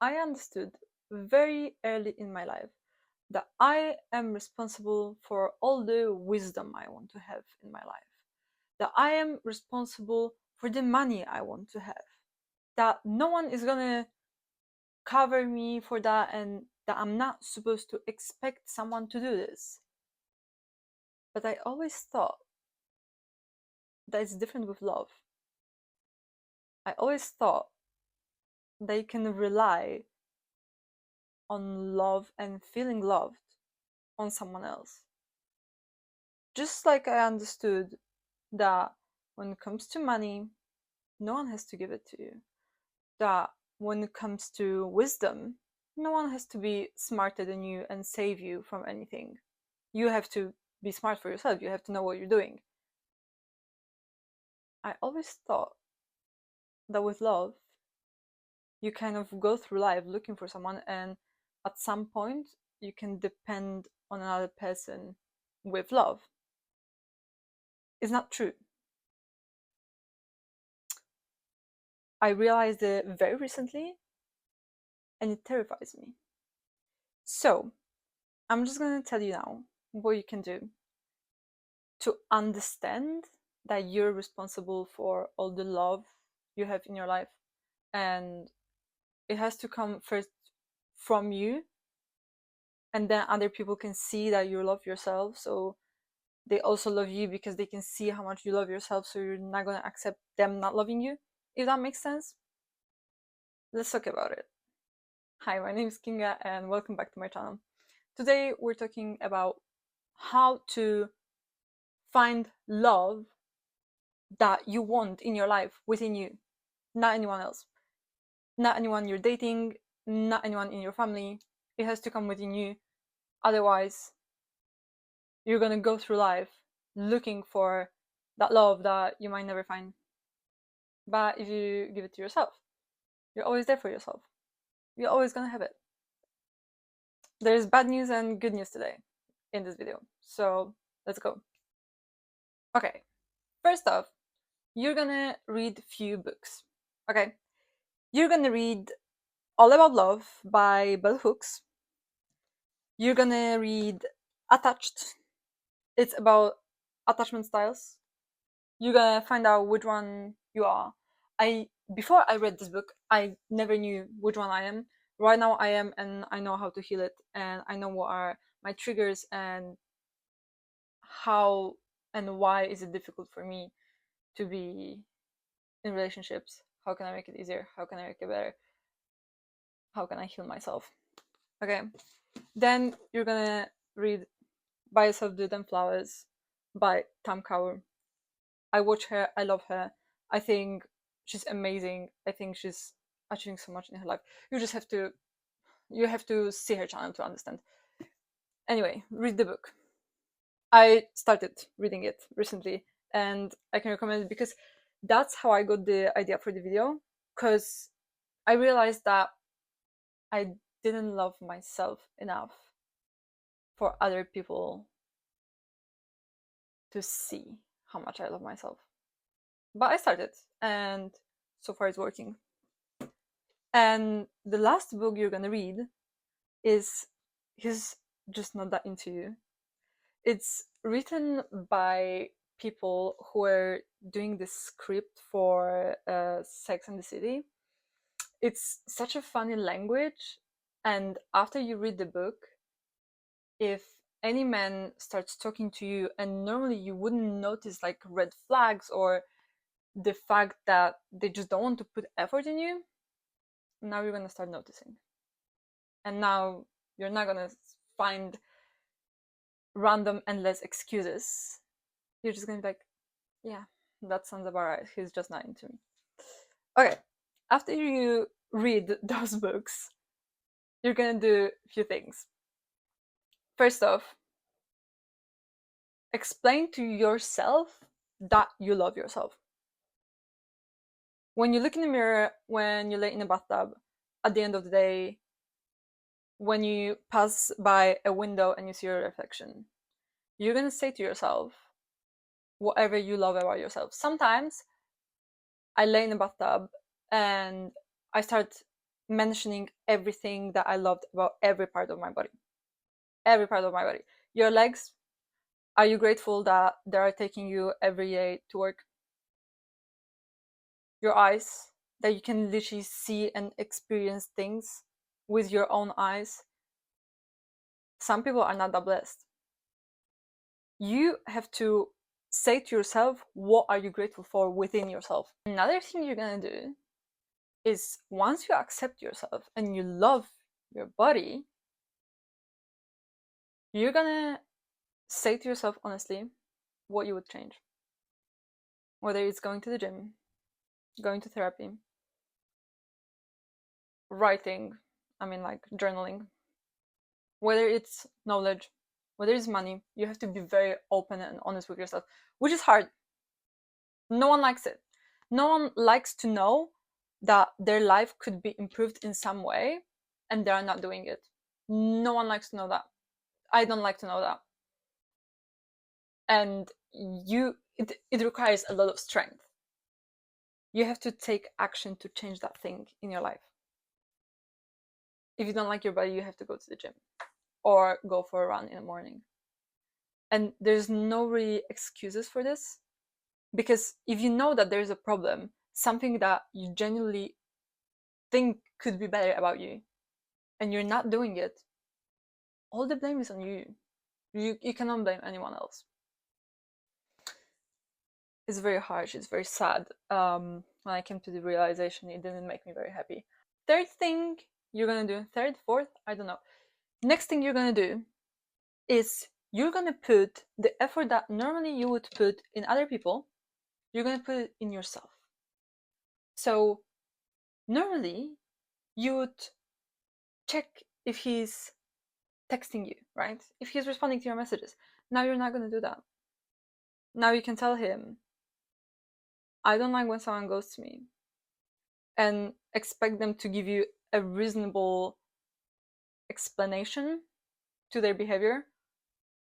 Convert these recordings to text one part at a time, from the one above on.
I understood very early in my life that I am responsible for all the wisdom I want to have in my life, that I am responsible for the money I want to have, that no one is gonna cover me for that, and that I'm not supposed to expect someone to do this. But I always thought that it's different with love. I always thought they can rely on love and feeling loved on someone else. Just like I understood that when it comes to money, no one has to give it to you. That when it comes to wisdom, no one has to be smarter than you and save you from anything. You have to be smart for yourself. You have to know what you're doing. I always thought that with love, you kind of go through life looking for someone, and at some point, you can depend on another person with love. It's not true. I realized it very recently, and it terrifies me. So, I'm just gonna tell you now what you can do to understand that you're responsible for all the love you have in your life, and it has to come first from you, and then other people can see that you love yourself, so they also love you because they can see how much you love yourself, so you're not going to accept them not loving you, if that makes sense. Let's talk about it. Hi, my name is Kinga and welcome back to my channel. Today we're talking about how to find love that you want in your life within you, not anyone else, not anyone you're dating, not anyone in your family. It has to come within you. Otherwise, you're gonna go through life looking for that love that you might never find. But if you give it to yourself, you're always there for yourself. You're always gonna have it. There's bad news and good news today in this video. So let's go. Okay, first off, you're gonna read few books. Okay, you're gonna read All About Love by Bell Hooks. You're gonna read Attached. It's about attachment styles. You're gonna find out which one you are. Before I read this book, I never knew which one I am. Right now I am, and I know how to heal it, and I know what are my triggers and how and why is it difficult for me to be in relationships. How can I make it easier? How can I make it better? How can I heal myself? Okay. Then you're gonna read By Yourself, Do Them Flowers by Tam Kaur. I watch her, I love her. I think she's amazing. I think she's achieving so much in her life. You just have to see her channel to understand. Anyway, read the book. I started reading it recently and I can recommend it because that's how I got the idea for the video, because I realized that I didn't love myself enough for other people to see how much I love myself. But I started, and so far it's working. And the last book you're gonna read is He's Just Not That Into You. It's written by people who are doing the script for Sex and the City. It's such a funny language, and after you read the book, if any man starts talking to you and normally you wouldn't notice like red flags or the fact that they just don't want to put effort in you, now you're gonna start noticing. And now you're not gonna find random endless excuses. You're just gonna be like, yeah, that sounds about right. He's just not into me. Okay, after you read those books, you're gonna do a few things. First off, explain to yourself that you love yourself. When you look in the mirror, when you lay in a bathtub, at the end of the day, when you pass by a window and you see your reflection, you're gonna say to yourself whatever you love about yourself. Sometimes I lay in a bathtub and I start mentioning everything that I loved about every part of my body. Every part of my body. Your legs, are you grateful that they are taking you every day to work? Your eyes, that you can literally see and experience things with your own eyes. Some people are not that blessed. You have to say to yourself, what are you grateful for within yourself? Another thing you're gonna do is, once you accept yourself and you love your body, you're gonna say to yourself honestly what you would change. Whether it's going to the gym, going to therapy, writing, like journaling, whether it's knowledge, whether it's money, you have to be very open and honest with yourself, which is hard. No one likes it. No one likes to know that their life could be improved in some way and they are not doing it. No one likes to know that. I don't like to know that. And it requires a lot of strength. You have to take action to change that thing in your life. If you don't like your body, you have to go to the gym or go for a run in the morning. And there's no really excuses for this, because if you know that there's a problem, something that you genuinely think could be better about you, and you're not doing it, all the blame is on you. You cannot blame anyone else. It's very harsh, it's very sad. When I came to the realization, it didn't make me very happy. Third thing you're gonna do, third, fourth, I don't know. Next thing you're gonna do is you're gonna put the effort that normally you would put in other people, you're gonna put it in yourself. So normally you would check if he's texting you, right? If he's responding to your messages. Now you're not gonna do that. Now you can tell him, I don't like when someone ghosts me, and expect them to give you a reasonable explanation to their behavior,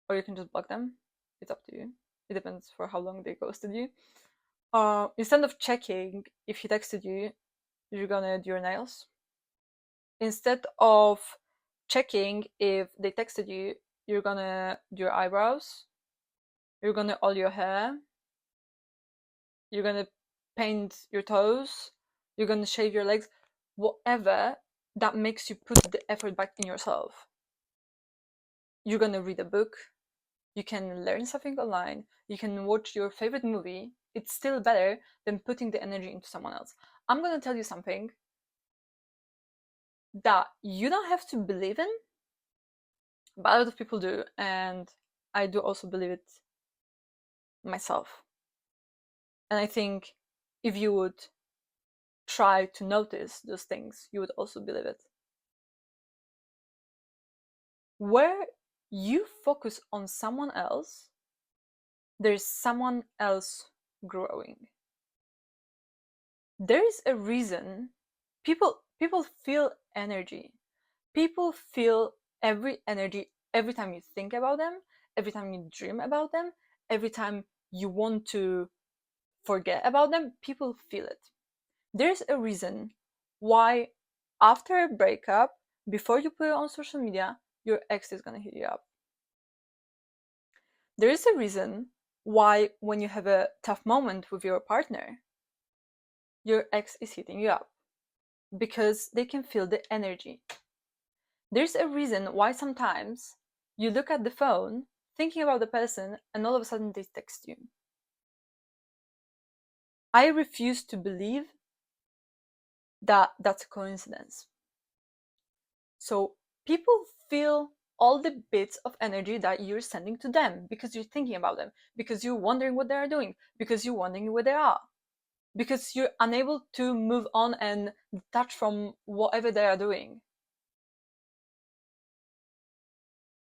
or you can just block them. It's up to you. It depends for how long they ghosted you. Instead of checking if he texted you, you're gonna do your nails. Instead of checking if they texted you, you're gonna do your eyebrows. You're gonna oil your hair. You're gonna paint your toes. You're gonna shave your legs. Whatever that makes you put the effort back in yourself. You're gonna read a book. You can learn something online. You can watch your favorite movie. It's still better than putting the energy into someone else. I'm gonna tell you something that you don't have to believe in, but a lot of people do, and I do also believe it myself. And I think if you would try to notice those things, you would also believe it. Where you focus on someone else, there's someone else growing. There is a reason people feel energy. People feel every energy every time you think about them, every time you dream about them, every time you want to forget about them. People feel it. There's a reason why after a breakup, before you put it on social media, your ex is gonna hit you up. There is a reason why when you have a tough moment with your partner, your ex is hitting you up, because they can feel the energy. There's a reason why sometimes you look at the phone thinking about the person and all of a sudden they text you. I refuse to believe that that's a coincidence. So people feel all the bits of energy that you're sending to them because you're thinking about them, because you're wondering what they are doing, because you're wondering where they are, because you're unable to move on and detach from whatever they are doing.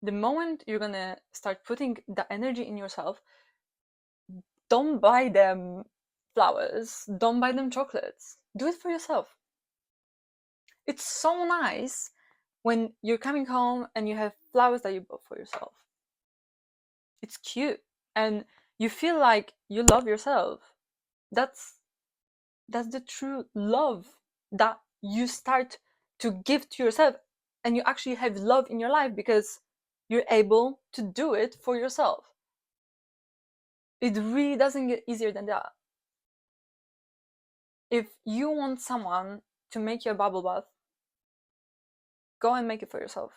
The moment you're gonna start putting the energy in yourself, don't buy them flowers, don't buy them chocolates. Do it for yourself. It's so nice when you're coming home and you have flowers that you bought for yourself. It's cute and you feel like you love yourself. That's the true love that you start to give to yourself, and you actually have love in your life because you're able to do it for yourself. It really doesn't get easier than that. If you want someone to make you a bubble bath, go and make it for yourself.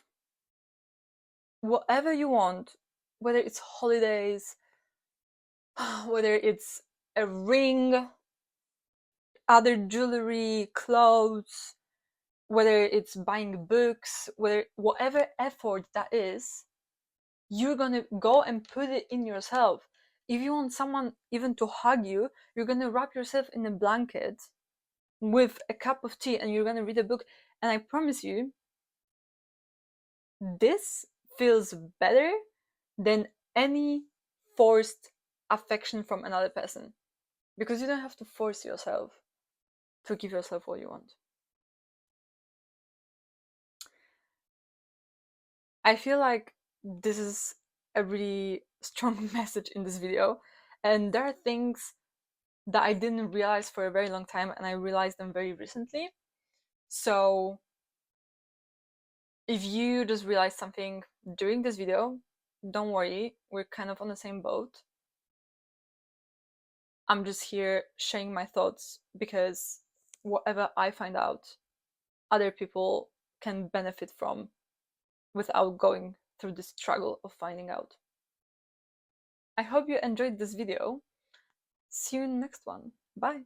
Whatever you want, whether it's holidays, whether it's a ring, other jewelry, clothes, whether it's buying books, whatever effort that is, you're gonna go and put it in yourself. If you want someone even to hug you, you're gonna wrap yourself in a blanket with a cup of tea and you're gonna read a book. And I promise you, this feels better than any forced affection from another person, because you don't have to force yourself to give yourself what you want. I feel like this is a really strong message in this video, and there are things that I didn't realize for a very long time, and I realized them very recently. So if you just realized something during this video, don't worry, we're kind of on the same boat. I'm just here sharing my thoughts because whatever I find out, other people can benefit from without going through the struggle of finding out. I hope you enjoyed this video. See you in the next one. Bye!